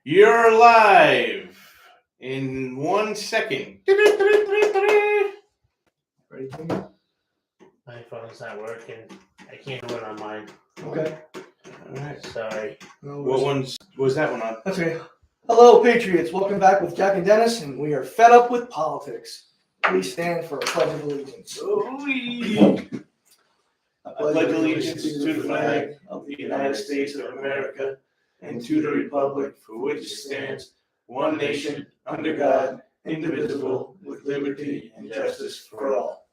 You're live in 1 second. Ready? My phone's not working. I can't do it on mine. Okay. All right. Sorry. What ones was that one on? That's okay. Hello, Patriots. Welcome back with Jack and Dennis, and we are fed up with politics. Please stand for a pledge of allegiance. I pledge allegiance to the flag of the United States of America and to the republic for which it stands, one nation, under God, indivisible, with liberty and justice for all.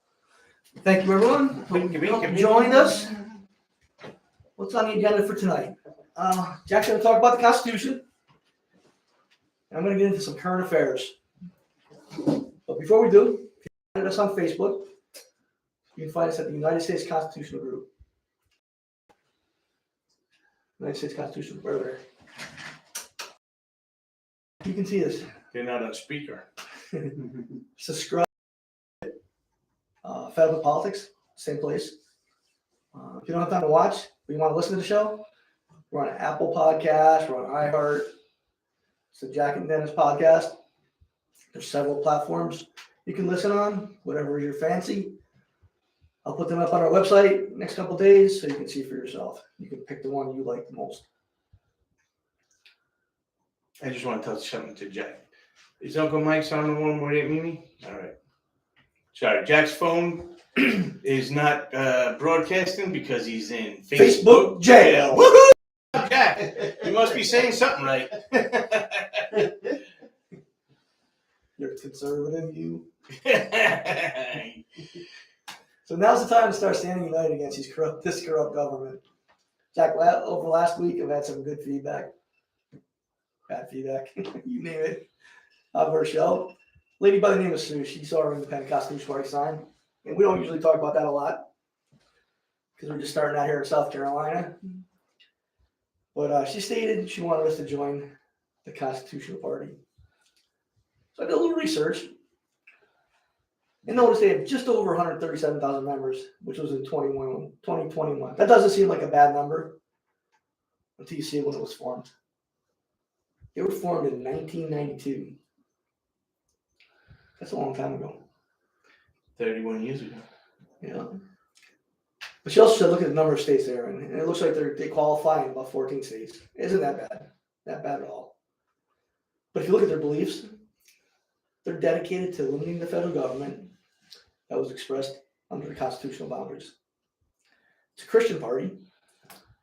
Thank you, everyone. Hope you joined us. What's on the agenda for tonight? Jack's going to talk about the Constitution. I'm going to get into some current affairs. But before we do, if you find us on Facebook, you can find us at the United States Constitutional Group. United States Constitutional Group, right there. You can see us. They're not on speaker. Subscribe. Fed Up with Politics, same place. If you don't have time to watch, but you want to listen to the show, we're on Apple Podcasts, we're on iHeart. It's the Jack and Dennis podcast. There's several platforms you can listen on, whatever is your fancy. I'll put them up on our website next couple of days so you can see for yourself. You can pick the one you like the most. I just want to tell something to Jack. Is Uncle Mike's on the one where it Mimi? All right. Sorry, Jack's phone is not broadcasting because he's in Facebook jail. Woohoo! Jack, you must be saying something right. You're conservative, you. So now's the time to start standing united against this corrupt government. Jack, over the last week, I've had some good feedback. Bad feedback. You name it. Of our show. Lady by the name of Sue, she saw her independent Constitution Party sign. And we don't usually talk about that a lot because we're just starting out here in South Carolina. But she stated she wanted us to join the Constitutional Party. So I did a little research and noticed they have just over 137,000 members, which was in 2021. That doesn't seem like a bad number until you see when it was formed. They were formed in 1992. That's a long time ago. 31 years ago. Yeah. But she also said, look at the number of states they're in. And it looks like they qualify in about 14 states. Isn't that bad? Not bad at all. But if you look at their beliefs, they're dedicated to limiting the federal government that was expressed under the constitutional boundaries. It's a Christian party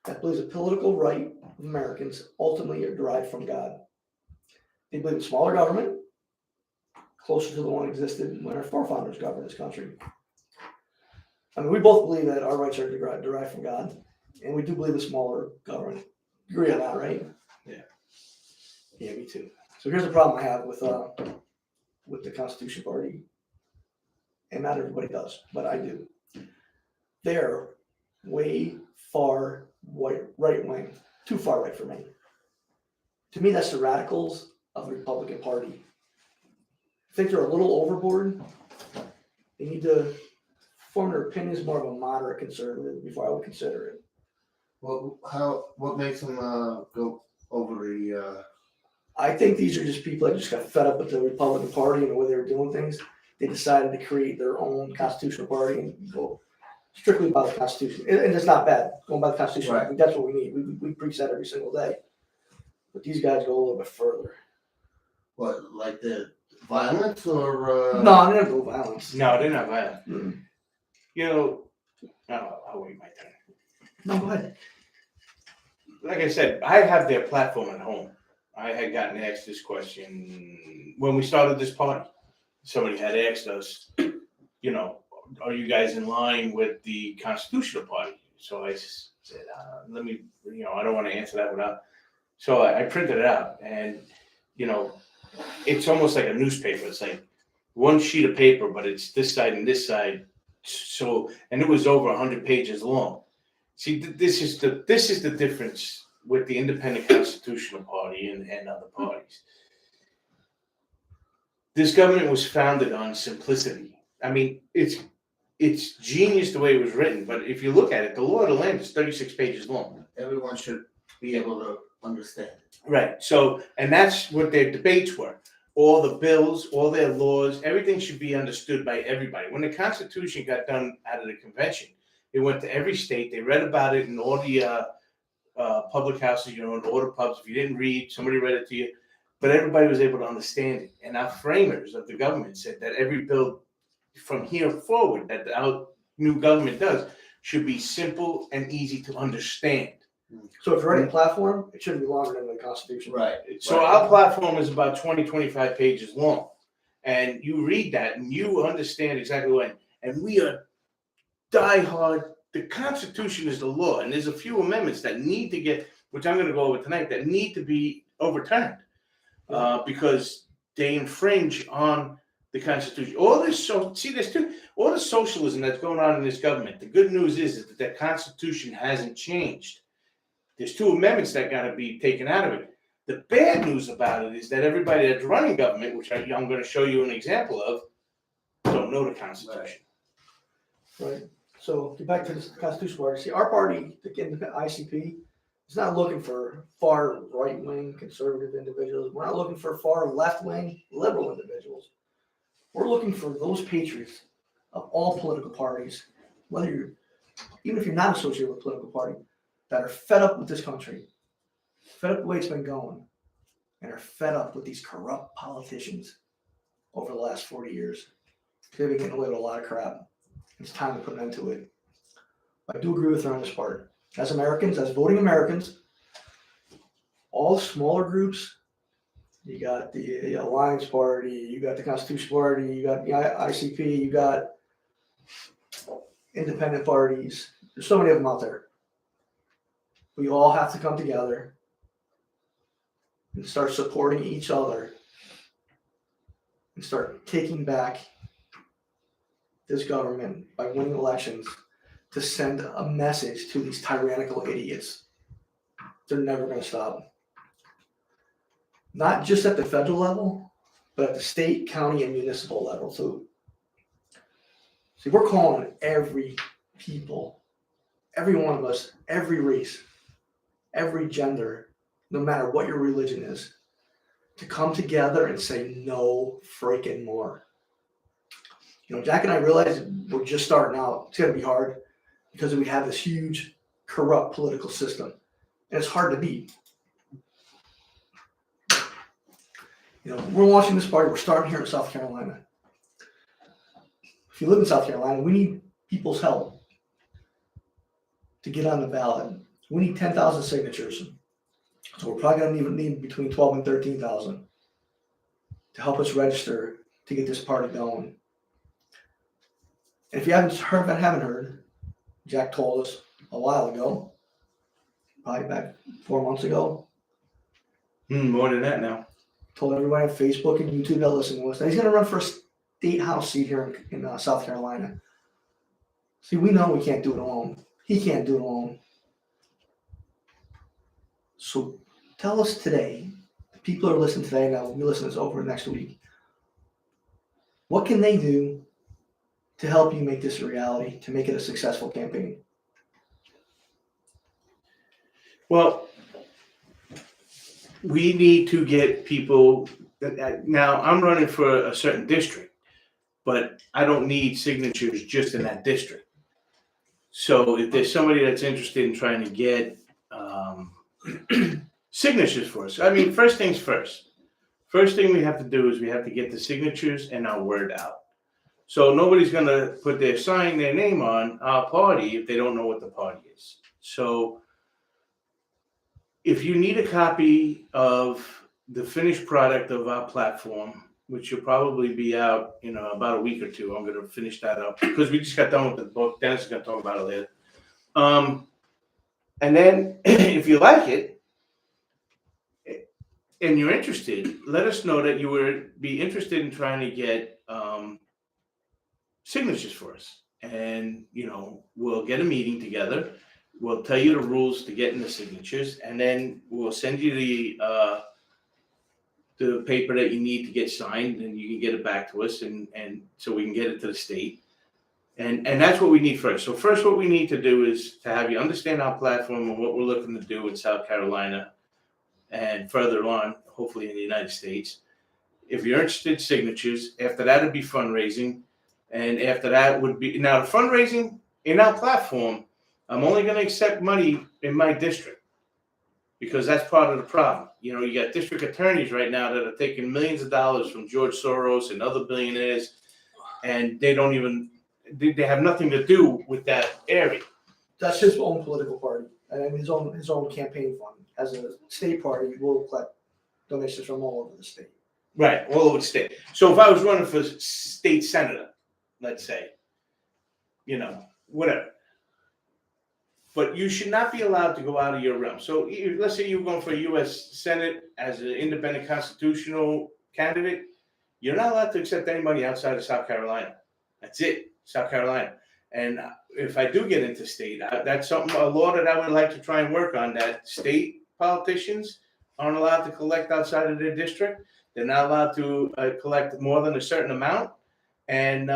that believes the political right of Americans ultimately are derived from God. They believe in smaller government, closer to the one existed when our forefathers governed this country. I mean, we both believe that our rights are derived from God, and we do believe in smaller government. You agree on that, right? Yeah. Yeah, me too. So here's the problem I have with the Constitution Party, and not everybody does, but I do. They're way far right wing, too far right for me. To me, that's the radicals of the Republican Party. I think they're a little overboard. They need to form their opinions more of a moderate conservative before I would consider it. Well, what makes them go over the? I think these are just people that just got fed up with the Republican Party and the way they were doing things. They decided to create their own constitutional party and go strictly by the Constitution. And it's not bad going by the Constitution. Right. I think that's what we need. We preach that every single day. But these guys go a little bit further. What, like the violence or? No, they don't go violence. No, they're not violent. Mm-hmm. You know, I'll wait my turn. No, go ahead. Like I said, I have their platform at home. I had gotten asked this question when we started this party. Somebody had asked us, you know, are you guys in line with the Constitutional Party? So I said, let me, I don't want to answer that without. So I printed it out, and, it's almost like a newspaper. It's like one sheet of paper, but it's this side and this side. So, and it was over 100 pages long. See, this is the difference with the Independent Constitutional Party and other parties. This government was founded on simplicity. I mean, it's genius the way it was written, but if you look at it, the law of the land is 36 pages long. Everyone should be able to understand it. Right. So, and that's what their debates were. All the bills, all their laws, everything should be understood by everybody. When the Constitution got done out of the convention, it went to every state. They read about it in all the public houses, in all the pubs. If you didn't read, somebody read it to you. But everybody was able to understand it. And our framers of the government said that every bill from here forward that our new government does should be simple and easy to understand. So if you're writing a platform, it shouldn't be longer than the Constitution. Right. So our platform is about 20, 25 pages long. And you read that and you understand exactly what, and we are diehard. The Constitution is the law. And there's a few amendments that need to get, which I'm going to go over tonight, that need to be overturned because they infringe on the Constitution. All this, all the socialism that's going on in this government. The good news is that the Constitution hasn't changed. There's 2 amendments that got to be taken out of it. The bad news about it is that everybody that's running government, which I'm going to show you an example of, don't know the Constitution. Right. So get back to the Constitution party. See, our party, the ICP, is not looking for far right-wing conservative individuals. We're not looking for far left-wing liberal individuals. We're looking for those patriots of all political parties, even if you're not associated with a political party, that are fed up with this country, fed up the way it's been going, and are fed up with these corrupt politicians over the last 40 years. They've been getting away with a lot of crap. It's time to put an end to it. I do agree with her on this part. As Americans, as voting Americans, all smaller groups, you got the Alliance Party, you got the Constitution Party, you got the ICP, you got independent parties. There's so many of them out there. We all have to come together and start supporting each other and start taking back this government by winning elections to send a message to these tyrannical idiots. They're never going to stop. Not just at the federal level, but at the state, county, and municipal level. So, see, we're calling every people, every one of us, every race, every gender, no matter what your religion is, to come together and say no freaking more. Jack and I realize we're just starting out. It's going to be hard because we have this huge corrupt political system, and it's hard to beat. We're launching this party. We're starting here in South Carolina. If you live in South Carolina, we need people's help to get on the ballot. We need 10,000 signatures. So we're probably going to need between 12 and 13,000 to help us register to get this party going. And if you haven't heard, Jack told us a while ago, probably back 4 months ago. More than that now. Told everybody on Facebook and YouTube that listen to us that he's going to run for a state house seat here in South Carolina. See, we know we can't do it alone. He can't do it alone. So tell us today, the people who are listening today, now we'll be listening to this over next week, what can they do to help you make this a reality, to make it a successful campaign? Well, we need to get people. Now, I'm running for a certain district, but I don't need signatures just in that district. So if there's somebody that's interested in trying to get signatures for us, first things first. First thing we have to do is we have to get the signatures and our word out. So nobody's going to put their name on our party if they don't know what the party is. So if you need a copy of the finished product of our platform, which will probably be out, about a week or two, I'm going to finish that up because we just got done with the book. Dennis is going to talk about it later. And then if you like it and you're interested, let us know that you would be interested in trying to get signatures for us. And, we'll get a meeting together. We'll tell you the rules to getting the signatures, and then we'll send you the paper that you need to get signed, and you can get it back to us, and so we can get it to the state. And that's what we need first. So first, what we need to do is to have you understand our platform and what we're looking to do in South Carolina and further on, hopefully in the United States. If you're interested, signatures. After that would be fundraising. And after that would be, now the fundraising in our platform, I'm only going to accept money in my district because that's part of the problem. You know, you got district attorneys right now that are taking millions of dollars from George Soros and other billionaires, and they don't even, they have nothing to do with that area. That's his own political party, and his own campaign fund. As a state party, we'll collect donations from all over the state. Right, all over the state. So if I was running for state senator, let's say, you know, whatever. But you should not be allowed to go out of your realm. So let's say you're going for a U.S. Senate as an independent constitutional candidate. You're not allowed to accept any money outside of South Carolina. That's it, South Carolina. And if I do get into state, that's something, a law that I would like to try and work on, that state politicians aren't allowed to collect outside of their district. They're not allowed to collect more than a certain amount. And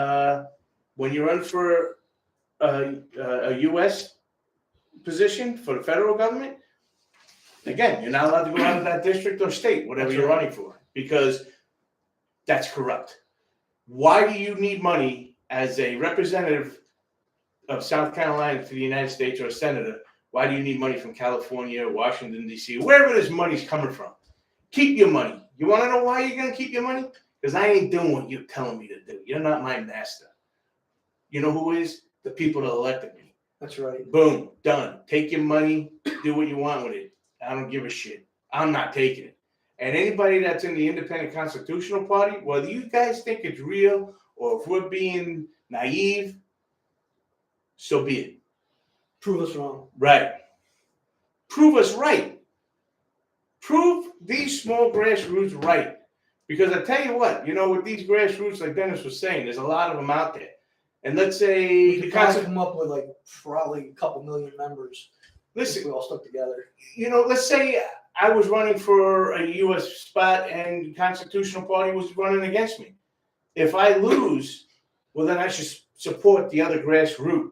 when you run for a U.S. position for the federal government, again, you're not allowed to go out of that district or state, whatever you're running for, because that's corrupt. Why do you need money as a representative of South Carolina to the United States or a senator? Why do you need money from California or Washington, D.C., wherever this money's coming from? Keep your money. You want to know why you're going to keep your money? Because I ain't doing what you're telling me to do. You're not my master. You know who is? The people that elected me. That's right. Boom, done. Take your money, do what you want with it. I don't give a shit. I'm not taking it. And anybody that's in the Independent Constitutional Party, whether you guys think it's real or if we're being naive, so be it. Prove us wrong. Right. Prove us right. Prove these small grassroots right. Because I tell you what, you know, with these grassroots, like Dennis was saying, there's a lot of them out there. And let's say We could probably come up with like probably a couple million members. listen, If we all stuck together. you know, let's say I was running for a U.S. spot and the Constitutional Party was running against me. If I lose, well, then I should support the other grassroots.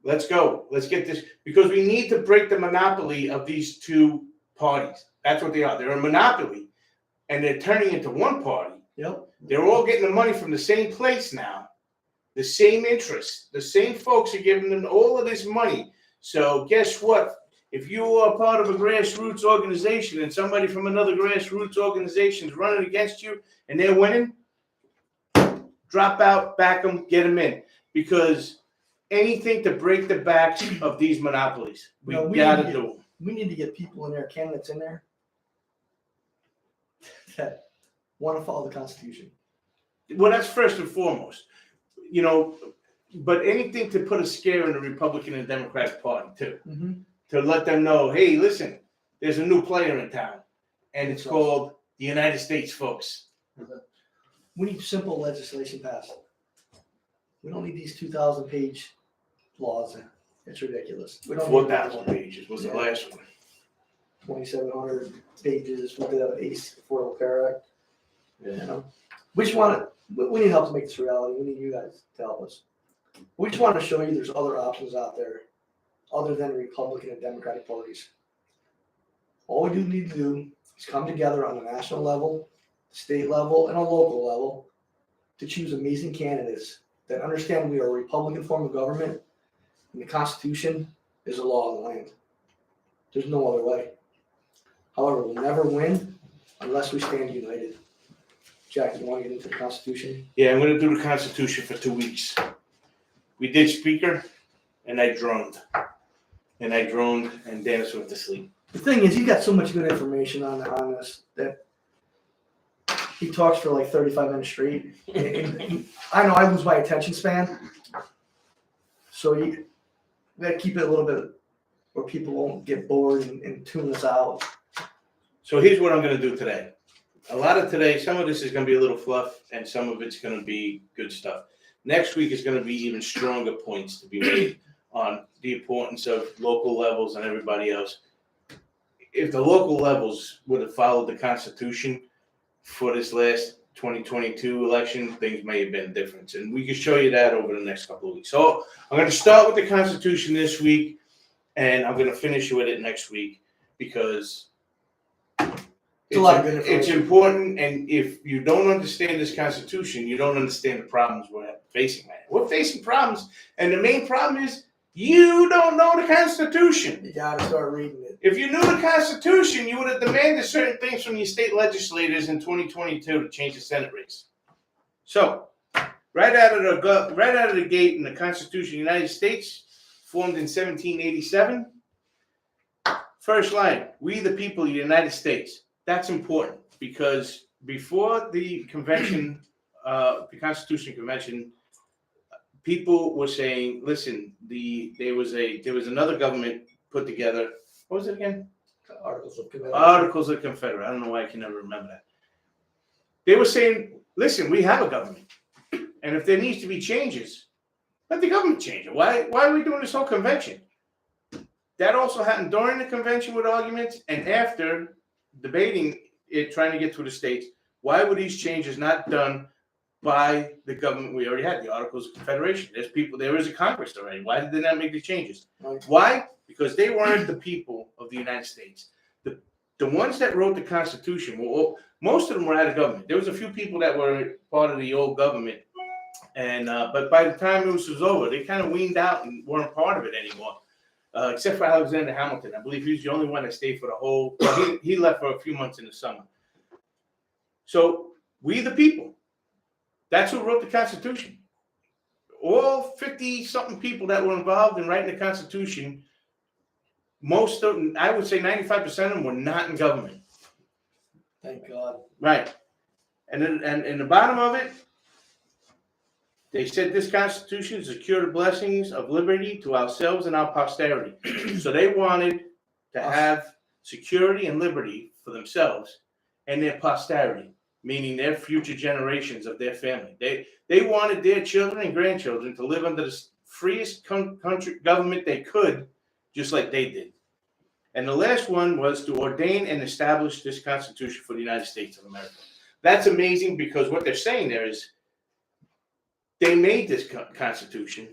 Let's go. Let's get this, because we need to break the monopoly of these two parties. That's what they are. They're a monopoly, and they're turning into one party. Yep. They're all getting the money from the same place now, the same interests. The same folks are giving them all of this money. So guess what? If you are part of a grassroots organization and somebody from another grassroots organization is running against you and they're winning, drop out, back them, get them in. Because anything to break the backs of these monopolies, we gotta do. We need to get people in there, candidates in there, that want to follow the Constitution. Well, that's first and foremost, you know, but anything to put a scare in the Republican and Democratic Party too, to let them know, hey, listen, there's a new player in town, and it's called the United States, folks. We need simple legislation passed. We don't need these 2,000-page laws. It's ridiculous. We don't need 4,000 pages was the last one. 2,700 pages with the ACE Affordable Care Act. Yeah. You know, we just want to. We need help to make this reality. We need you guys to help us. We just want to show you there's other options out there, other than Republican and Democratic parties. All we do need to do is come together on a national level, state level, and a local level to choose amazing candidates that understand we are a Republican form of government, and the Constitution is a law of the land. There's no other way. However, we'll never win unless we stand united. Jack, you want to get into the Constitution? Yeah, I'm going to do the Constitution for 2 weeks. We did Speaker, and I droned. And Dennis went to sleep. The thing is, he got so much good information on this that he talks for like 35 minutes straight. And I know I lose my attention span. So we got to keep it a little bit where people won't get bored and tune us out. So here's what I'm going to do today. A lot of today, some of this is going to be a little fluff, and some of it's going to be good stuff. Next week is going to be even stronger points to be made on the importance of local levels and everybody else. If the local levels would have followed the Constitution for this last 2022 election, things may have been different. And we can show you that over the next couple of weeks. So I'm going to start with the Constitution this week, and I'm going to finish with it next week, because It's a lot of good It's information. important, and if you don't understand this Constitution, you don't understand the problems we're facing right now. We're facing problems, and the main problem is you don't know the Constitution. You gotta start reading it. If you knew the Constitution, you would have demanded certain things from your state legislators in 2022 to change the Senate race. So, right out of the gate in the Constitution of the United States, formed in 1787, first line, we the people of the United States. That's important because before the convention, the Constitution Convention, people were saying, listen, there was another government put together. What was it again? Articles of Confederation. Articles of Confederate. I don't know why I can never remember that. They were saying, listen, we have a government. And if there needs to be changes, let the government change it. Why are we doing this whole convention? That also happened during the convention with arguments and after debating it, trying to get through the states. Why were these changes not done by the government we already had, the Articles of Confederation? There is a Congress already. Why did they not make the changes? Why? Because they weren't the people of the United States. The ones that wrote the Constitution, most of them were out of government. There was a few people that were part of the old government, and but by the time this was over, they kind of weaned out and weren't part of it anymore. Except for Alexander Hamilton. I believe he was the only one that stayed for the whole. He left for a few months in the summer. So we the people. That's who wrote the Constitution. All 50-something people that were involved in writing the Constitution, most of them, I would say 95% of them were not in government. Thank God. Right. And then and in the bottom of it, they said this Constitution secure the blessings of liberty to ourselves and our posterity. So they wanted to have security and liberty for themselves and their posterity, meaning their future generations of their family. They wanted their children and grandchildren to live under the freest country government they could, just like they did. And the last one was to ordain and establish this Constitution for the United States of America. That's amazing because what they're saying there is they made this Constitution,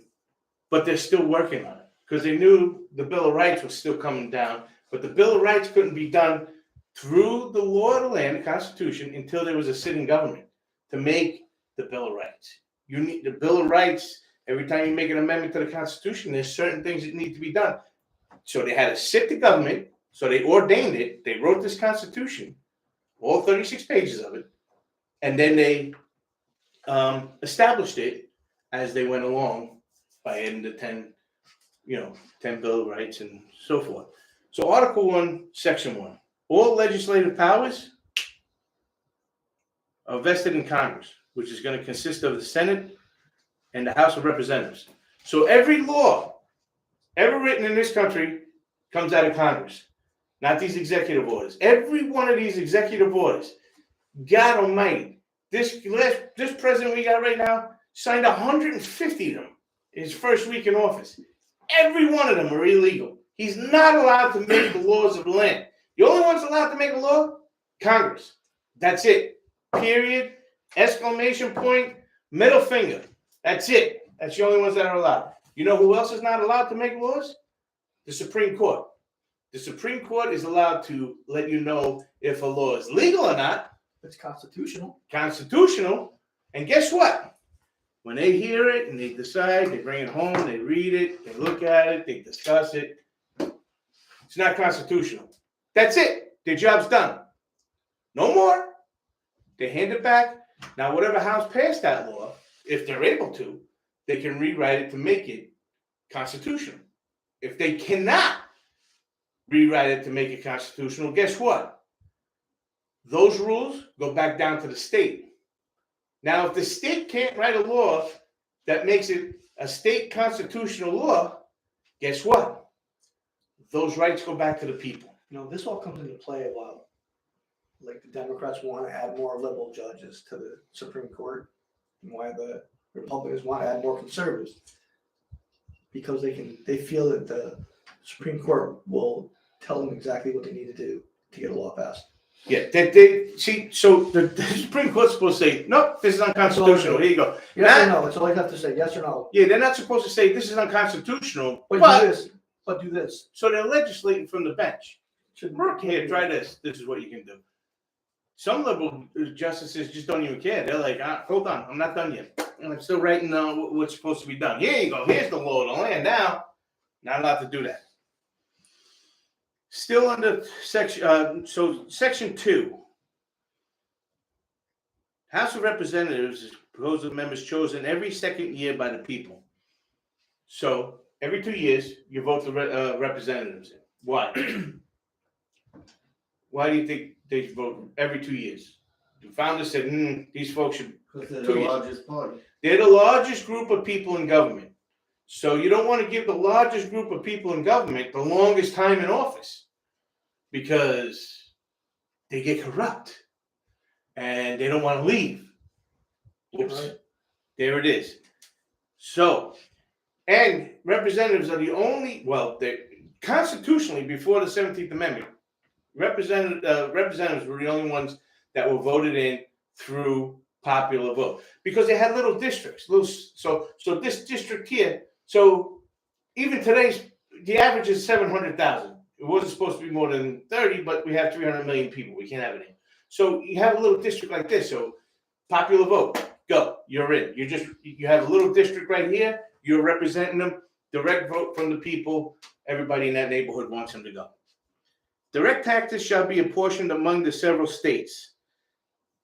but they're still working on it because they knew the Bill of Rights was still coming down, but the Bill of Rights couldn't be done through the law of the land, the Constitution, until there was a sitting government to make the Bill of Rights. You need the Bill of Rights. Every time you make an amendment to the Constitution, there's certain things that need to be done. So they had to sit the government. So they ordained it. They wrote this Constitution, all 36 pages of it, and then they established it as they went along by adding the 10 Bill of Rights and so forth. So Article 1, Section 1. All legislative powers are vested in Congress, which is going to consist of the Senate and the House of Representatives. So every law ever written in this country comes out of Congress, not these executive orders. Every one of these executive orders, God Almighty, this president we got right now signed 150 of them his first week in office. Every one of them are illegal. He's not allowed to make the laws of the land. The only ones allowed to make a law? Congress. That's it. Period. Exclamation point. Middle finger. That's it. That's the only ones that are allowed. You know who else is not allowed to make laws? The Supreme Court. The Supreme Court is allowed to let you know if a law is legal or not. It's constitutional. Constitutional. And guess what? When they hear it and they decide, they bring it home, they read it, they look at it, they discuss it. It's not constitutional. That's it. Their job's done. No more. They hand it back. Now, whatever house passed that law, if they're able to, they can rewrite it to make it constitutional. If they cannot rewrite it to make it constitutional, guess what? Those rules go back down to the state. Now, if the state can't write a law that makes it a state constitutional law, guess what? Those rights go back to the people. You know, this all comes into play a while. Like the Democrats want to add more liberal judges to the Supreme Court, and why the Republicans want to add more conservatives. Because they feel that the Supreme Court will tell them exactly what they need to do to get a law passed. Yeah, they see. So the Supreme Court's supposed to say, "Nope, this is unconstitutional." Here you go. Yes or no. That's all you have to say. Yes or no. Yeah, they're not supposed to say this is unconstitutional, But do this. But do this. So they're legislating from the bench. Shouldn't Here, try this. This is what you can do. Some liberal justices just don't even care. They're like, hold on, I'm not done yet. And I'm still writing what's supposed to be done. Here you go. Here's the law of the land now. Not allowed to do that. Still under section 2. House of Representatives is composed of members chosen every second year by the people. So every 2 years, you vote the representatives in. Why? Why do you think they vote every 2 years? The founders said, these folks should. Because they're 2 the years. largest party. They're the largest group of people in government. So you don't want to give the largest group of people in government the longest time in office because they get corrupt and they don't want to leave. Oops. Right. There it is. So, and representatives are the only, well, they constitutionally before the 17th Amendment, representatives were the only ones that were voted in through popular vote because they had little districts. So this district here, so even today's, the average is 700,000. It wasn't supposed to be more than 30, but we have 300 million people. We can't have it in. So you have a little district like this. So popular vote, go, you're in. You have a little district right here. You're representing them. Direct vote from the people. Everybody in that neighborhood wants them to go. Direct taxes shall be apportioned among the several states.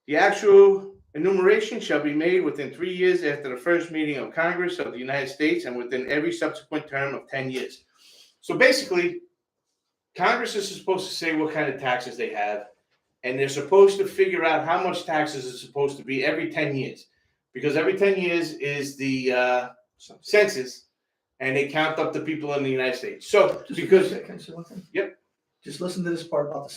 The actual enumeration shall be made within 3 years after the first meeting of Congress of the United States and within every subsequent term of 10 years. So basically, Congress is supposed to say what kind of taxes they have, and they're supposed to figure out how much taxes is supposed to be every 10 years. Because every 10 years is the census, and they count up the people in the United States. So, because... Can I say one thing? Yep. Just listen to this part about the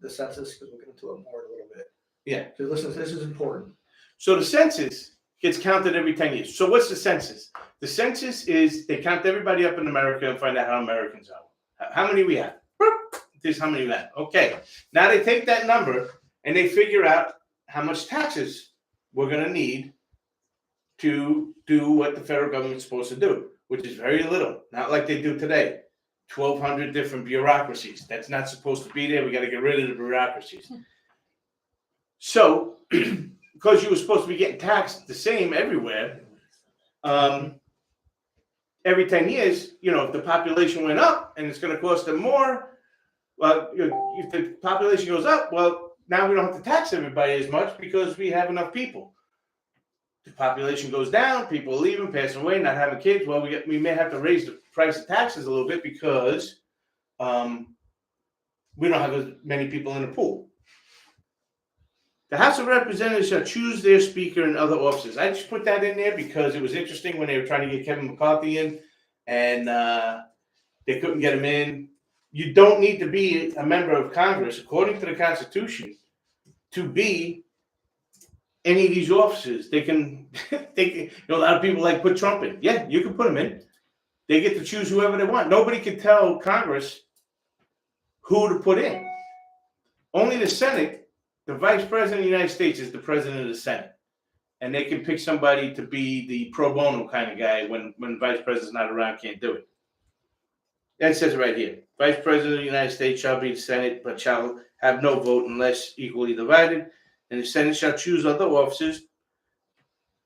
census, because we'll get into it more in a little bit. Yeah. So listen, this is important. So the census gets counted every 10 years. So what's the census? The census is they count everybody up in America and find out how Americans are. How many we have? This is how many we have. Okay. Now they take that number and they figure out how much taxes we're going to need to do what the federal government's supposed to do, which is very little. Not like they do today. 1,200 different bureaucracies. That's not supposed to be there. We got to get rid of the bureaucracies. So, because you were supposed to be getting taxed the same everywhere, every 10 years, if the population went up and it's going to cost them more, well, if the population goes up, well, now we don't have to tax everybody as much because we have enough people. The population goes down, people are leaving, passing away, not having kids. Well, we may have to raise the price of taxes a little bit because we don't have as many people in the pool. The House of Representatives shall choose their speaker and other officers. I just put that in there because it was interesting when they were trying to get Kevin McCarthy in, and they couldn't get him in. You don't need to be a member of Congress, according to the Constitution, to be any of these officers. They can, a lot of people like put Trump in. Yeah, you can put him in. They get to choose whoever they want. Nobody can tell Congress who to put in. Only the Senate. The Vice President of the United States is the President of the Senate. And they can pick somebody to be the pro bono kind of guy when the Vice President's not around, can't do it. That says it right here. Vice President of the United States shall be the Senate, but shall have no vote unless equally divided. And the Senate shall choose other officers.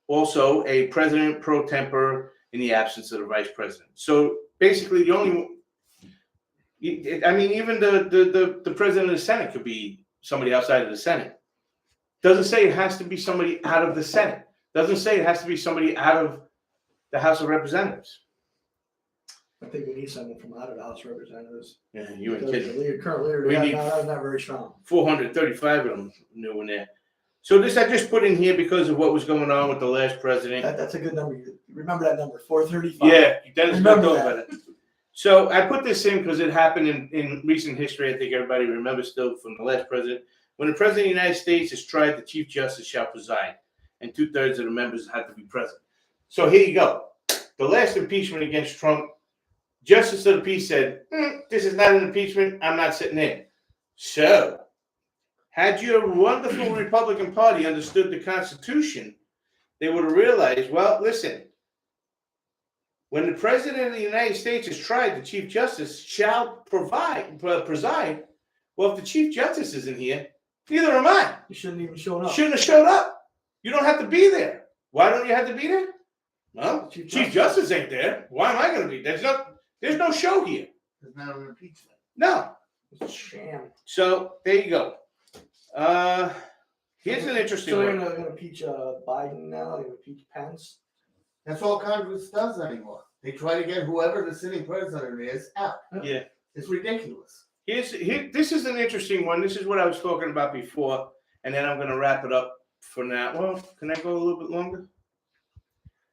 Also, a President pro tempore in the absence of the Vice President. So basically, even the President of the Senate could be somebody outside of the Senate. Doesn't say it has to be somebody out of the Senate. Doesn't say it has to be somebody out of the House of Representatives. I think we need someone from out of the House of Representatives. Yeah, you ain't Because kidding. the current leader, We not need- not very strong. 435 of them new in there. So this I just put in here because of what was going on with the last president. That's a good number. You remember that number, 435. Yeah, Dennis Remember talked that. about it. So I put this in because it happened in recent history. I think everybody remembers still from the last president. When the President of the United States is tried, the Chief Justice shall preside, and 2/3 of the members have to be present. So here you go. The last impeachment against Trump, Justice of the Peace said, this is not an impeachment. I'm not sitting in. So had your wonderful Republican Party understood the Constitution, they would have realized, well, listen, when the President of the United States is tried, the Chief Justice shall preside. Well, if the Chief Justice isn't here, Neither am I. You shouldn't even show up. Shouldn't have showed up. You don't have to be there. Why don't you have to be there? Well, Chief Justice ain't there. Why am I going to be? There's no show here. There's not an impeachment. No. It's a sham. So there you go. Here's an interesting So one. they're going to impeach Biden now. They're going to impeach Pence. That's all Congress does anymore. They try to get whoever the sitting president is out. Yeah. It's ridiculous. This is an interesting one. This is what I was talking about before, and then I'm going to wrap it up for now. Well, can I go a little bit longer?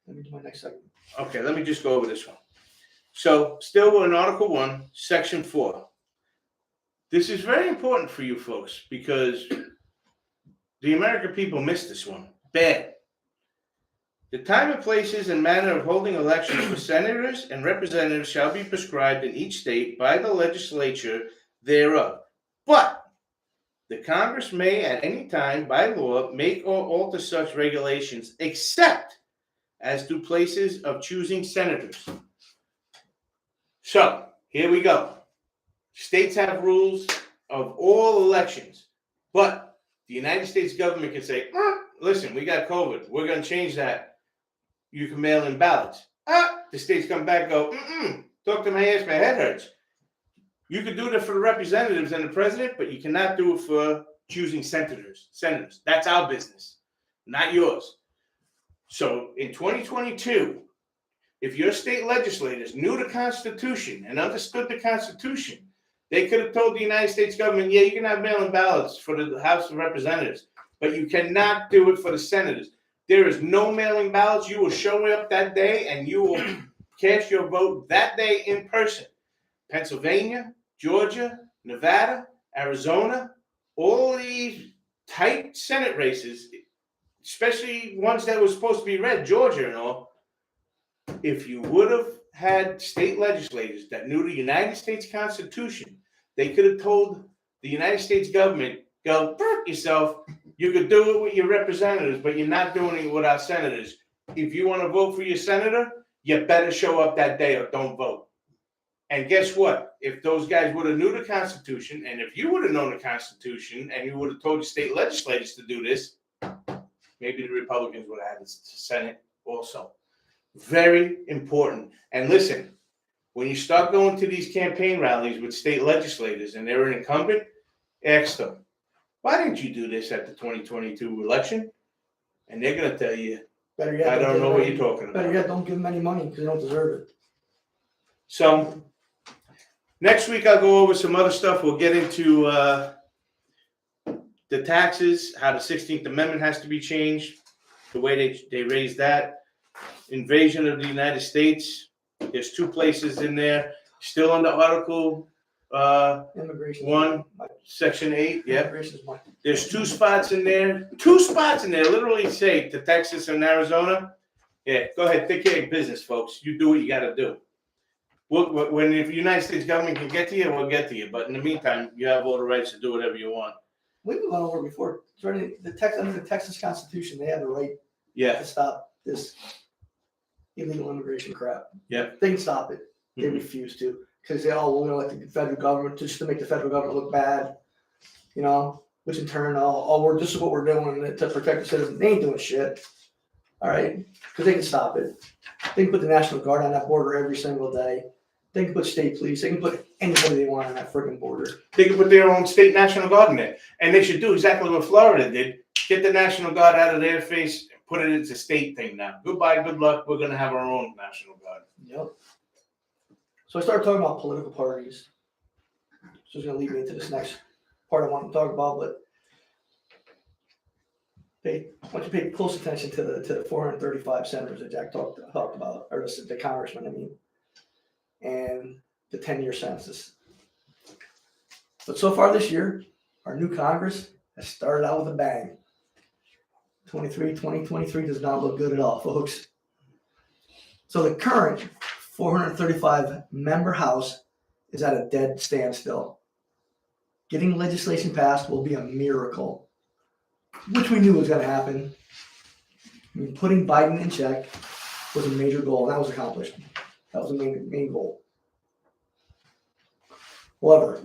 Let me do my next segment. Okay, let me just go over this one. So, still we're in Article 1, Section 4. This is very important for you folks because the American people missed this one. Bad. The time and places and manner of holding elections for senators and representatives shall be prescribed in each state by the legislature thereof. But the Congress may at any time by law make or alter such regulations except as to places of choosing senators. So, here we go. States have rules of all elections, but the United States government can say, listen, we got COVID. We're going to change that. You can mail in ballots. The states come back and go, talk to my ass, my head hurts. You can do that for the representatives and the president, but you cannot do it for choosing senators. That's our business, not yours. So in 2022, if your state legislators knew the Constitution and understood the Constitution, they could have told the United States government, yeah, you can have mail-in ballots for the House of Representatives, but you cannot do it for the senators. There is no mailing ballots. You will show up that day and you will cast your vote that day in person. Pennsylvania, Georgia, Nevada, Arizona, all these tight Senate races, especially ones that were supposed to be red, Georgia and all, if you would have had state legislators that knew the United States Constitution, they could have told the United States government, go, frick yourself, you could do it with your representatives, but you're not doing it with our senators. If you want to vote for your senator, you better show up that day or don't vote. And guess what? If those guys would have knew the Constitution, and if you would have known the Constitution, and you would have told the state legislators to do this, maybe the Republicans would have had the Senate also. Very important. And listen, when you start going to these campaign rallies with state legislators and they're an incumbent, ask them, why didn't you do this at the 2022 election? And they're going to tell you, Better yet, I don't know what you're talking Better about. yet, don't give them any money because they don't deserve it. So next week I'll go over some other stuff. We'll get into the taxes, how the 16th Amendment has to be changed, the way they raised that. Invasion of the United States. There's 2 places in there. Still under Article Immigration. 1, Section 8. Yep. Immigration is mine. There's 2 spots in there. 2 spots in there literally say to Texas and Arizona. Yeah, go ahead. Take care of business, folks. You do what you got to do. When if the United States government can get to you, we'll get to you. But in the meantime, you have all the rights to do whatever you want. We've gone over it before. Under the Texas Constitution, they have the right Yeah. to stop this illegal immigration crap. Yep. They can stop it. They refuse to because they all want to let the federal government just to make the federal government look bad, which in turn, this is what we're doing to protect the citizens. They ain't doing shit. All right, because they can stop it. They can put the National Guard on that border every single day. They can put state police. They can put anybody they want on that friggin' border. They can put their own state National Guard in there. And they should do exactly what Florida did. Get the National Guard out of their face, put it as a state thing now. Goodbye, good luck. We're going to have our own National Guard. Yep. So I started talking about political parties. So it's going to lead me into this next part I want to talk about. But I want you to pay close attention to the 435 senators that Jack talked about, or the congressman, I mean, and the 10-year census. But so far this year, our new Congress has started out with a bang. 2023 does not look good at all, folks. So the current 435 member House is at a dead standstill. Getting legislation passed will be a miracle, which we knew was going to happen. I mean, putting Biden in check was a major goal. That was accomplished. That was the main goal. However,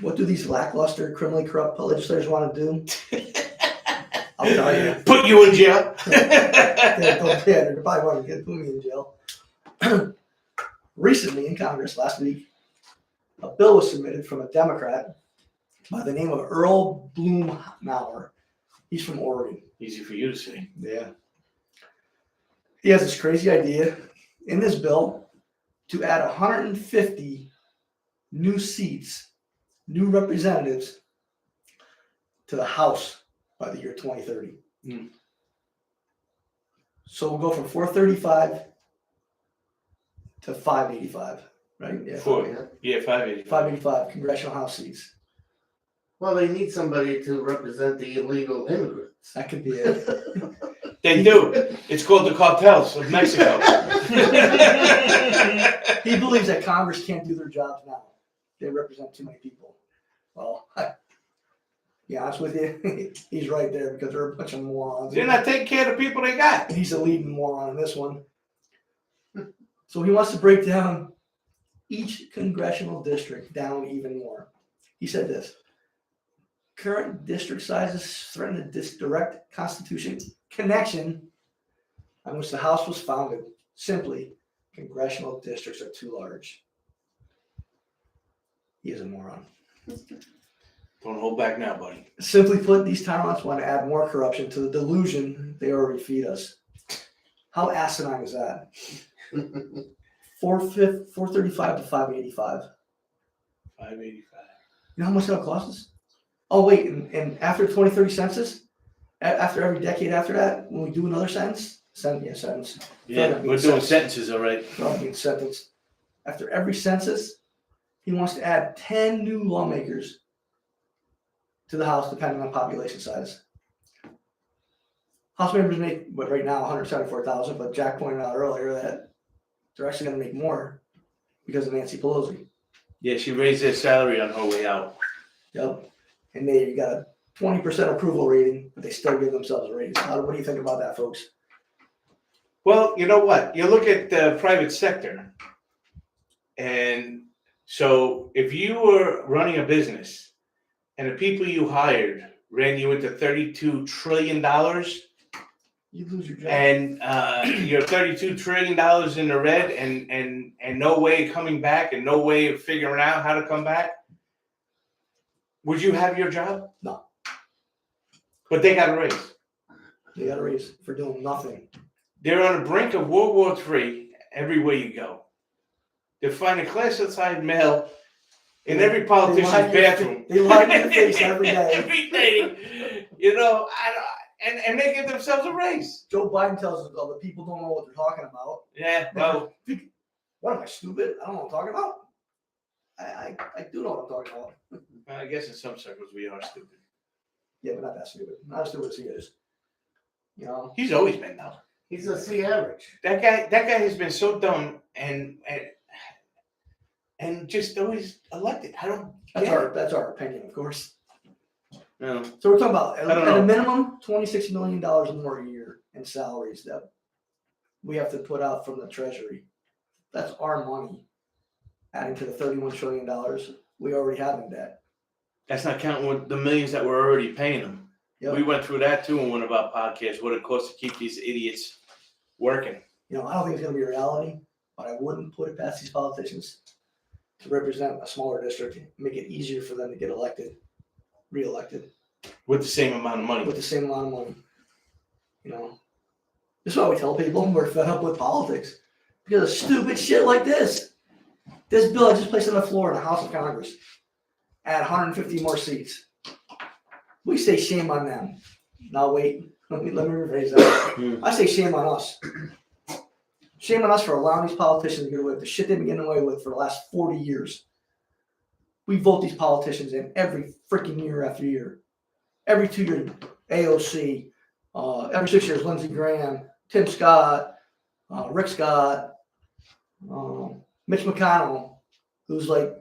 What do these lackluster, criminally corrupt legislators want to do? I'll tell you. Put you in jail. They probably want to put me in jail. Recently in Congress last week, a bill was submitted from a Democrat by the name of Earl Blumenauer. He's from Oregon. Easy for you to say. Yeah. He has this crazy idea in this bill to add 150 new seats, new representatives to the House by the year 2030. Mm. So we'll go from 435 to 585, right? Yeah, 585. 585 congressional House seats. Well, they need somebody to represent the illegal immigrants. That could be it. They do. It's called the cartels of Mexico. He believes that Congress can't do their jobs now. They represent too many people. Well, be honest with you, he's right there because they're a bunch of morons. They're not taking care of the people they got. He's a leading moron in this one. So he wants to break down each congressional district down even more. He said this: current district sizes threaten the direct constitution connection on which the House was founded. Simply, congressional districts are too large. He is a moron. Don't hold back now, buddy. Simply put, these tyrants want to add more corruption to the delusion they already feed us. How asinine is that? 435 to 585. 585. You know how much that'll cost us? Oh, wait, and after 2030 census, after every decade after that, when we do another sentence. Yeah, we're doing sentences already. Sentence. After every census, he wants to add 10 new lawmakers to the House, depending on population size. House members make, what right now, 174,000, but Jack pointed out earlier that they're actually going to make more because of Nancy Pelosi. Yeah, she raised their salary on her way out. Yep. And they got a 20% approval rating, but they still give themselves a raise. What do you think about that, folks? Well, you know what? You look at the private sector, and so if you were running a business and the people you hired ran you into $32 trillion, You lose your job. and you're $32 trillion in the red, and no way of coming back, and no way of figuring out how to come back, would you have your job? No. But they got a raise. They got a raise for doing nothing. They're on the brink of World War III everywhere you go. They find a classified mail in every politician's bathroom. They lie in the face every day. Every day. You know, and they give themselves a raise. Joe Biden tells us, oh, the people don't know what they're talking about. Yeah, well. What am I, stupid? I don't know what I'm talking about. I do know what I'm talking about. I guess in some circles we are stupid. Yeah, but not that stupid. Not as stupid as he is. You know? He's always been dumb. He's a C average. That guy has been so dumb and just always elected. I don't. That's our opinion, of course. No. So we're talking about I don't at know. a minimum $26 million more a year in salaries that we have to put out from the Treasury. That's our money, adding to the $31 trillion we already have in debt. That's not counting with the millions that we're already paying them. Yep. We went through that too in one of our podcasts. What it costs to keep these idiots working. You know, I don't think it's going to be a reality, but I wouldn't put it past these politicians to represent a smaller district, make it easier for them to get reelected. With the same amount of money. With the same amount of money. You know, this is why we tell people we're fed up with politics. Because of stupid shit like this. This bill I just placed on the floor in the House of Congress. Add 150 more seats. We say shame on them. Now wait, let me rephrase that. I say shame on us. Shame on us for allowing these politicians to get away with the shit they've been getting away with for the last 40 years. We vote these politicians in every freaking year after year. Every 2 years, AOC. Every 6 years, Lindsey Graham, Tim Scott, Rick Scott, Mitch McConnell, who's like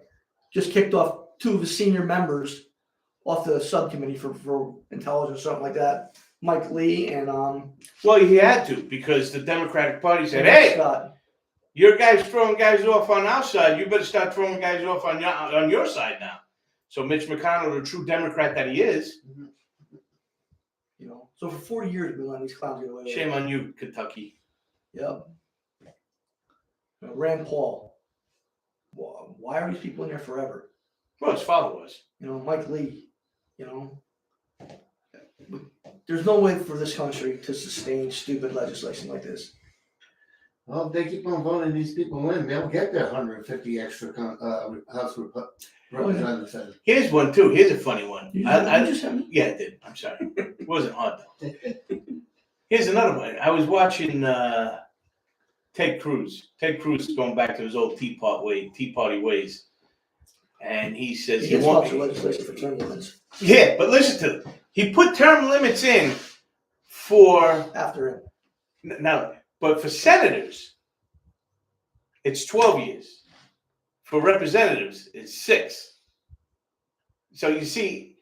just kicked off 2 of his senior members off the subcommittee for intelligence or something like that. Mike Lee and Well, he had to because the Democratic Party said, "Hey, Scott. your guys throwing guys off on our side. You better start throwing guys off on your side now." So Mitch McConnell, the true Democrat that he is, You know, so for 40 years we've been letting these clowns get away with it. shame on you, Kentucky. Yep. You know, Rand Paul. Why are these people in there forever? Well, his father was. You know, Mike Lee. You know, there's no way for this country to sustain stupid legislation like this. Well, if they keep on voting these people in, they'll get their 150 extra House Representatives. Here's one too. Here's a funny one. You I just had me? Yeah, I did. I'm sorry. It wasn't hard though. Here's another one. I was watching Ted Cruz. Ted Cruz is going back to his old Tea Party ways. And he says He he gets wants sponsored legislation for term limits Yeah, but listen to it. He put term limits in for after it. now, but for senators, it's 12 years. For representatives, it's 6. So you see,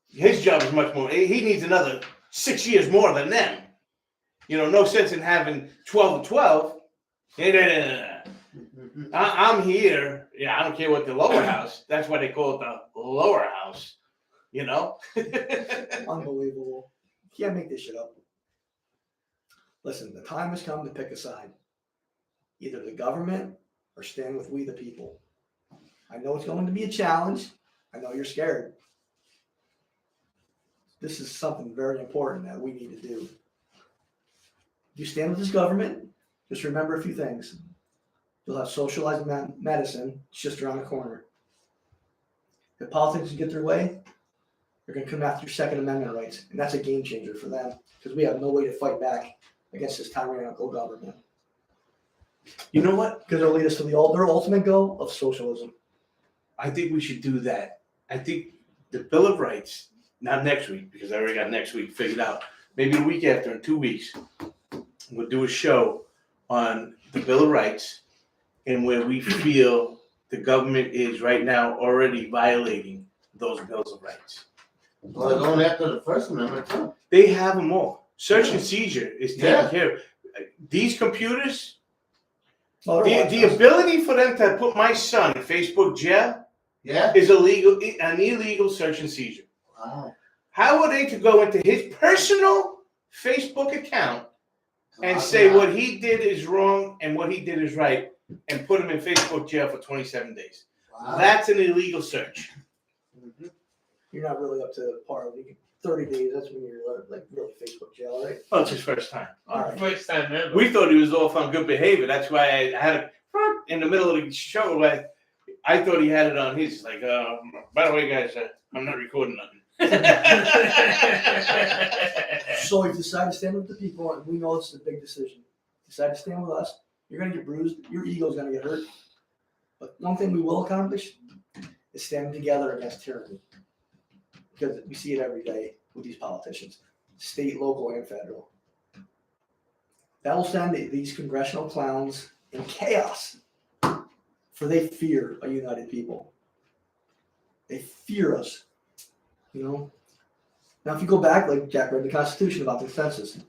his job is much more. He needs another 6 years more than them. You know, no sense in having 12 to 12. I'm here. Yeah, I don't care what the lower house. That's why they call it the lower house. You know? Unbelievable. You can't make this shit up. Listen, the time has come to pick a side. Either the government or stand with we the people. I know it's going to be a challenge. I know you're scared. This is something very important that we need to do. If you stand with this government, just remember a few things. You'll have socialized medicine just around the corner. If politicians get their way, they're going to come after your Second Amendment rights, and that's a game changer for them because we have no way to fight back against this tyrannical government. You know what? Because they'll lead us to their ultimate goal of socialism. I think we should do that. I think the Bill of Rights, not next week, because I already got next week figured out. Maybe the week after, in 2 weeks, we'll do a show on the Bill of Rights and where we feel the government is right now already violating those Bills of Rights. Well, they're going after the First Amendment too. They have them all. Search and seizure is taken Yeah. care of. These computers, Oh, the ability for them to put my son in Facebook jail Yeah. is an illegal search and seizure. Wow. How are they to go into his personal Facebook account and say what he did is wrong and what he did is right and put him in Facebook jail for 27 days? Wow. That's an illegal search. Mhm. You're not really up to par. 30 days, that's when you're like really Facebook jail, right? Well, it's his first time. All right. First time ever. We thought he was off on good behavior. That's why I had it in the middle of the show. I thought he had it on his. Like, by the way, guys, I'm not recording nothing. So if you decide to stand with the people, and we know this is a big decision, decide to stand with us, you're going to get bruised, your ego's going to get hurt. But one thing we will accomplish is standing together against tyranny. Because we see it every day with these politicians, state, local, and federal. That will send these congressional clowns in chaos, for they fear a united people. They fear us, you know. Now, if you go back, like Jack read the Constitution about the census,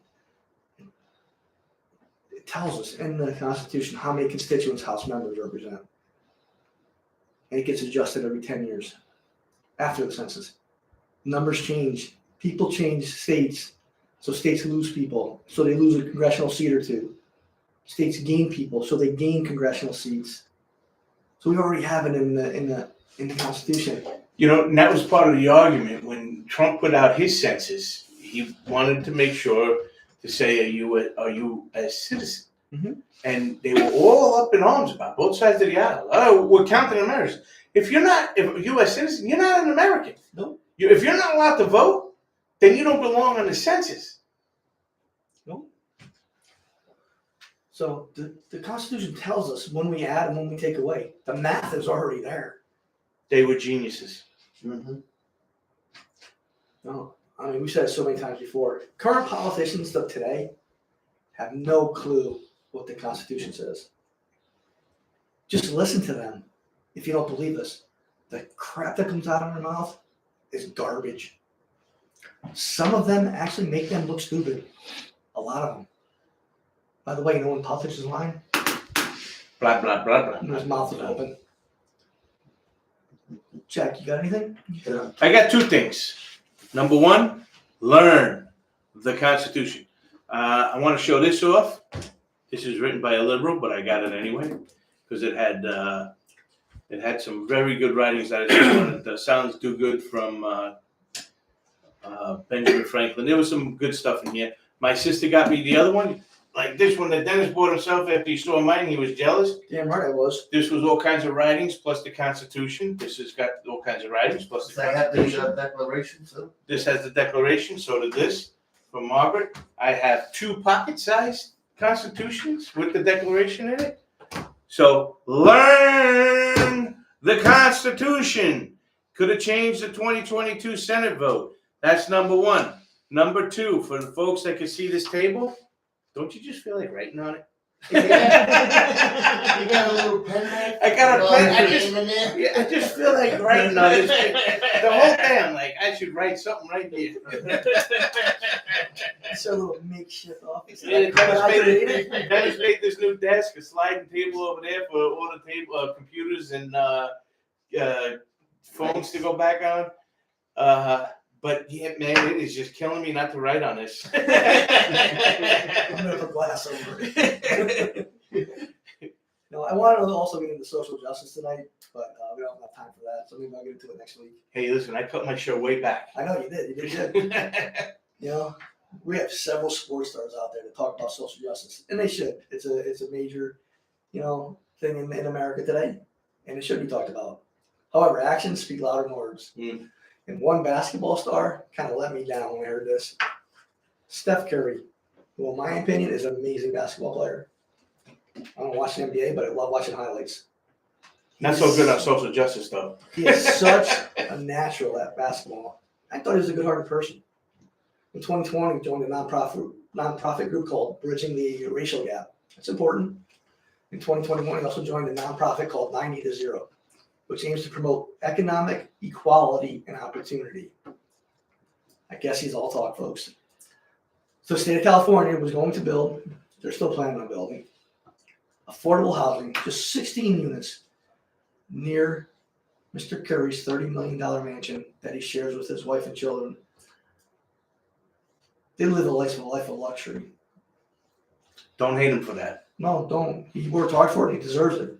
it tells us in the Constitution how many constituents House members represent. And it gets adjusted every 10 years after the census. Numbers change, people change states, so states lose people, so they lose a congressional seat or two. States gain people, so they gain congressional seats. So we already have it in the Constitution. You know, and that was part of the argument when Trump put out his census. He wanted to make sure to say, are you a citizen? Mm-hmm. And they were all up in arms about both sides of the aisle. Oh, we're counting Americans. If you're not a U.S. citizen, you're not an American. Nope. If you're not allowed to vote, then you don't belong on the census. Nope. So the Constitution tells us when we add and when we take away. The math is already there. They were geniuses. Mhm. No, I mean, we said it so many times before. Current politicians of today have no clue what the Constitution says. Just listen to them if you don't believe us. The crap that comes out of their mouth is garbage. Some of them actually make them look stupid. A lot of them. By the way, you know when politicians lie? Blah, blah, blah, blah. When his mouth is open. Jack, you got anything? Yeah. I got two things. Number one, learn the Constitution. I want to show this off. This is written by a liberal, but I got it anyway because it had some very good writings that I just wanted. Sounds Do Good from Benjamin Franklin. There was some good stuff in here. My sister got me the other one, like this one that Dennis bought himself after he saw mine. He was jealous. Damn right I was. This was all kinds of writings plus the Constitution. This has got all kinds of writings plus Does the that have Constitution. the declaration, so? This has the Declaration. So did this from Margaret. I have 2 pocket-sized Constitutions with the Declaration in it. So learn the Constitution. Could have changed the 2022 Senate vote. That's number one. Number two, for the folks that can see this table, don't you just feel like writing on it? Yeah. You got a little pen there? I got a pen. I I just feel like writing on this. The whole day, I'm like, I should write something right here. It's a little makeshift office. Yeah, Dennis made this new desk, a sliding table over there for all the table, computers and phones to go back on. But yeah, man, it is just killing me not to write on this. I'm gonna put glass over it. No, I wanted to also get into social justice tonight, but we don't have time for that, so maybe I'll get into it next week. Hey, listen, I cut my show way back. I know you did. You did good. You know, we have several sports stars out there to talk about social justice, and they should. It's a major, thing in America today, and it should be talked about. However, actions speak louder than words. Mm. And one basketball star kind of let me down when I heard this. Steph Curry, who in my opinion is an amazing basketball player. I don't watch the NBA, but I love watching highlights. Not so good on social justice, though. He is such a natural at basketball. I thought he was a good-hearted person. In 2020, he joined a nonprofit group called Bridging the Racial Gap. That's important. In 2021, he also joined a nonprofit called 90 to 0, which aims to promote economic equality and opportunity. I guess he's all talk, folks. So the state of California was going to build, they're still planning on building, affordable housing, just 16 units near Mr. Curry's $30 million mansion that he shares with his wife and children. They live a life of luxury. Don't hate him for that. No, don't. He worked hard for it. He deserves it.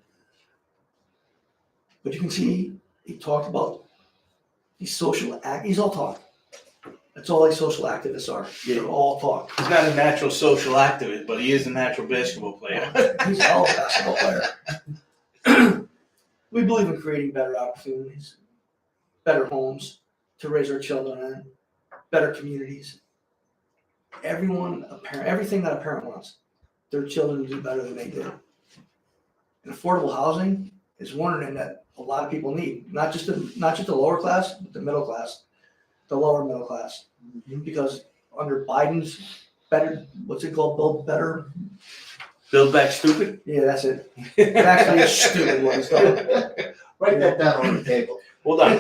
But you can see he talked about these social he's all talk. That's all these social activists are. Yeah. They're all talk. He's not a natural social activist, but he is a natural basketball player. He's a hell of a basketball player. We believe in creating better opportunities, better homes to raise our children in, better communities. Everything that a parent wants, their children to do better than they did. And affordable housing is one thing that a lot of people need, not just the lower class, but the middle class, the lower middle class. Because under Biden's better, what's it called? Build back stupid? Yeah, that's it. It actually is stupid what he's doing. Write that down on the table. Hold on.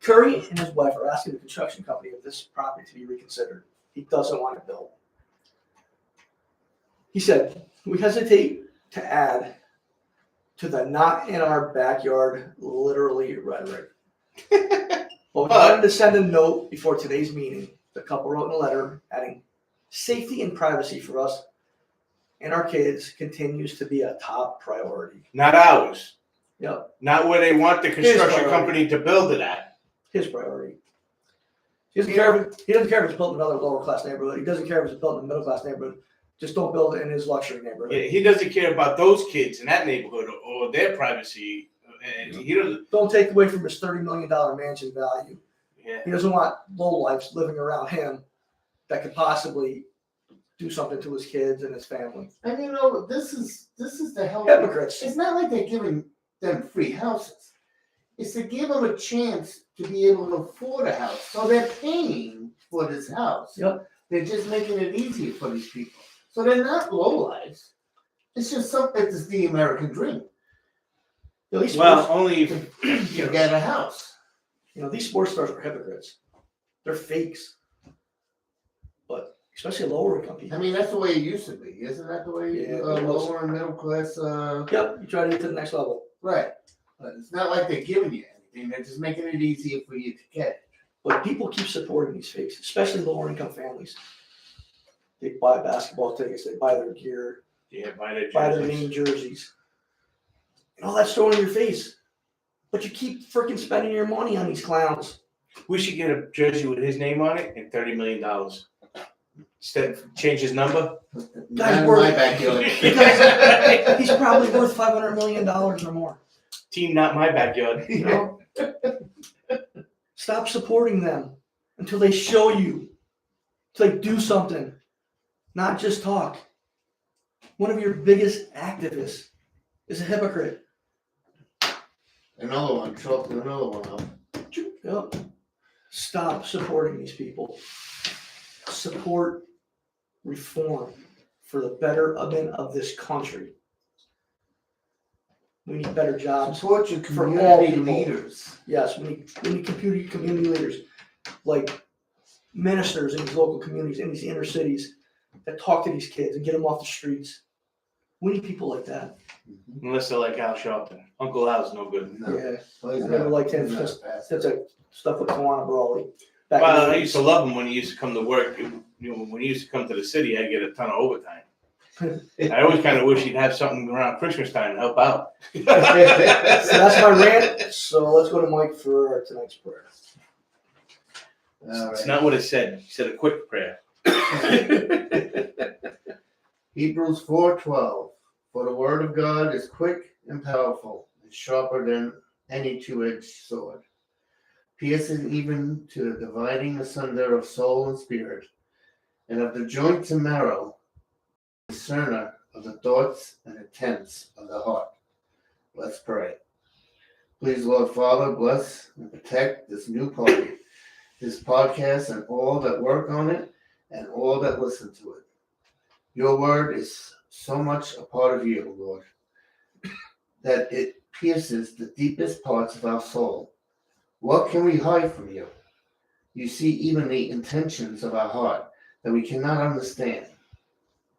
Curry and his wife are asking the construction company of this property to be reconsidered. He doesn't want it built. He said, we hesitate to add to the not in our backyard literally rhetoric. But we wanted to send a note before today's meeting. The couple wrote in a letter adding, safety and privacy for us and our kids continues to be a top priority. Not ours. Yep, Not where they want the construction priority. company to build it at. his priority. He doesn't care if it's built in another lower class neighborhood. He doesn't care if it's built in a middle class neighborhood. Just don't build it in his luxury neighborhood. Yeah, he doesn't care about those kids in that neighborhood or their privacy. And he doesn't. Don't take away from his $30 million mansion value. Yeah. He doesn't want lowlifes living around him that could possibly do something to his kids and his family. And this is the hell. Hypocrites. It's not like they're giving them free houses. It's to give them a chance to be able to afford a house. So they're paying for this house. Yep. They're just making it easier for these people. So they're not lowlives. It's just something that's the American dream. Well, only if You get a house. These sports stars are hypocrites. They're fakes. But especially lower income people. I mean, that's the way it used to be. Isn't that the way Yeah, it was. lower and middle class? Yep, you try to get to the next level. Right. But it's not like they're giving you anything. They're just making it easier for you to get it. But people keep supporting these fakes, especially lower income families. They buy basketball tickets, they buy their gear, Yeah, buy their name jerseys. And all that's thrown in your face. But you keep freaking spending your money on these clowns. We should get a jersey with his name on it and $30 million. Instead, change his number. Not in my backyard. Because he's probably worth $500 million or more. Team, not my backyard. You know? Stop supporting them until they show you, until they do something, not just talk. One of your biggest activists is a hypocrite. Another one. Chalk another one up. Yep. Stop supporting these people. Support reform for the betterment of this country. We need better jobs. Support your for all community people. leaders. Yes, we need community leaders like ministers in these local communities, in these inner cities that talk to these kids and get them off the streets. We need people like that. Unless they're like Al Sharpton. Uncle Al's no good. No. Yeah, Well, he's I never not- liked him he's not just- fast. that's like stuff with Tawana Brawley. Back Well, in the I used to love him when he used to come to work. You know, when he used to come to the city, I get a ton of overtime. I always kind of wish he'd have something around Christmas time to help out. So that's my rant. So let's go to Mike for tonight's prayer. All It's right. not what it said. He said a quick prayer. Hebrews 4:12. For the word of God is quick and powerful, and sharper than any two-edged sword, piercing even to the dividing asunder of soul and spirit, and of the joints and marrow, discerner of the thoughts and intents of the heart. Let's pray. Please, Lord Father, bless and protect this new party, this podcast, and all that work on it, and all that listen to it. Your word is so much a part of you, Lord, that it pierces the deepest parts of our soul. What can we hide from you? You see even the intentions of our heart that we cannot understand.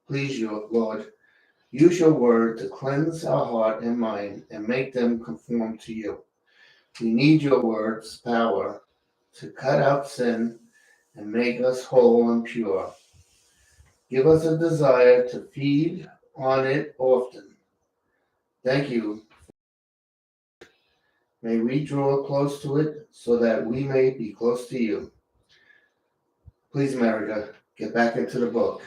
Please, your Lord, use your word to cleanse our heart and mind and make them conform to you. We need your word's power to cut out sin and make us whole and pure. Give us a desire to feed on it often. Thank you. May we draw close to it so that we may be close to you. Please, America, get back into the book.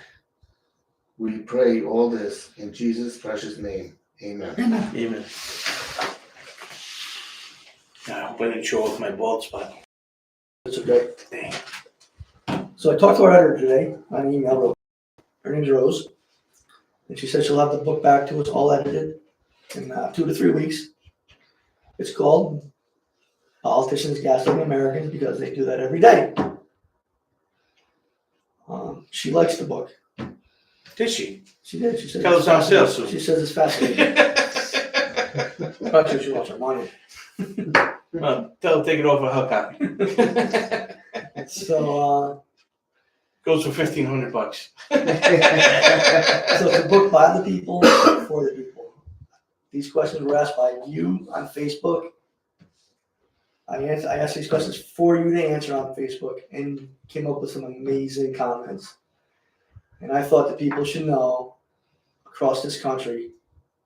We pray all this in Jesus' precious name. Amen. Amen. I hope I didn't show off my bald spot. It's okay. Dang. So I talked to our editor today on email. Her name's Rose. And she said she'll have the book back to us all edited in 2 to 3 weeks. It's called Politicians Gaslighting Americans because they do that every day. She likes the book. Did she? She did. She said Tell it's us on sale fascinating. soon. She says it's fascinating. But she wants her money. Well, tell her to take it off of her copy. So Goes for $1,500. so it's a book by the people for the people. These questions were asked by you on Facebook. I asked these questions for you to answer on Facebook and came up with some amazing comments. And I thought that people should know across this country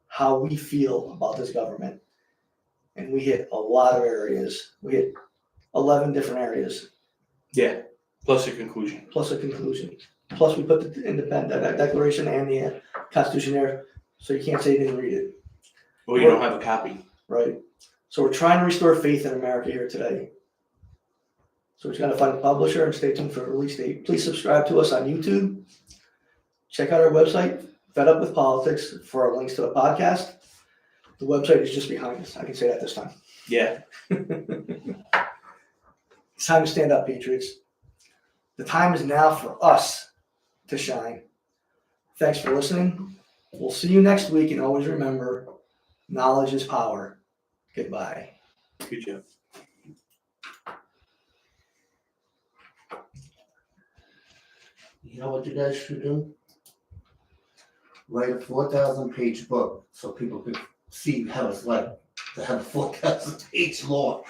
how we feel about this government. And we hit a lot of areas. We hit 11 different areas, Yeah. Plus a conclusion. plus a conclusion. Plus we put the independent declaration and the Constitution there, so you can't say you didn't read it. Or you don't have a copy. Right. So we're trying to restore faith in America here today. So we just got to find a publisher and stay tuned for a release date. Please subscribe to us on YouTube. Check out our website, Fed Up with Politics, for our links to the podcast. The website is just behind us. I can say that this time. Yeah. It's time to stand up, Patriots. The time is now for us to shine. Thanks for listening. We'll see you next week, and always remember, knowledge is power. Goodbye. Good job. You know what you guys should do? Write a 4,000-page book so people can see how it's like to have a 4,000 page law.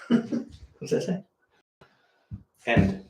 What's that say? End.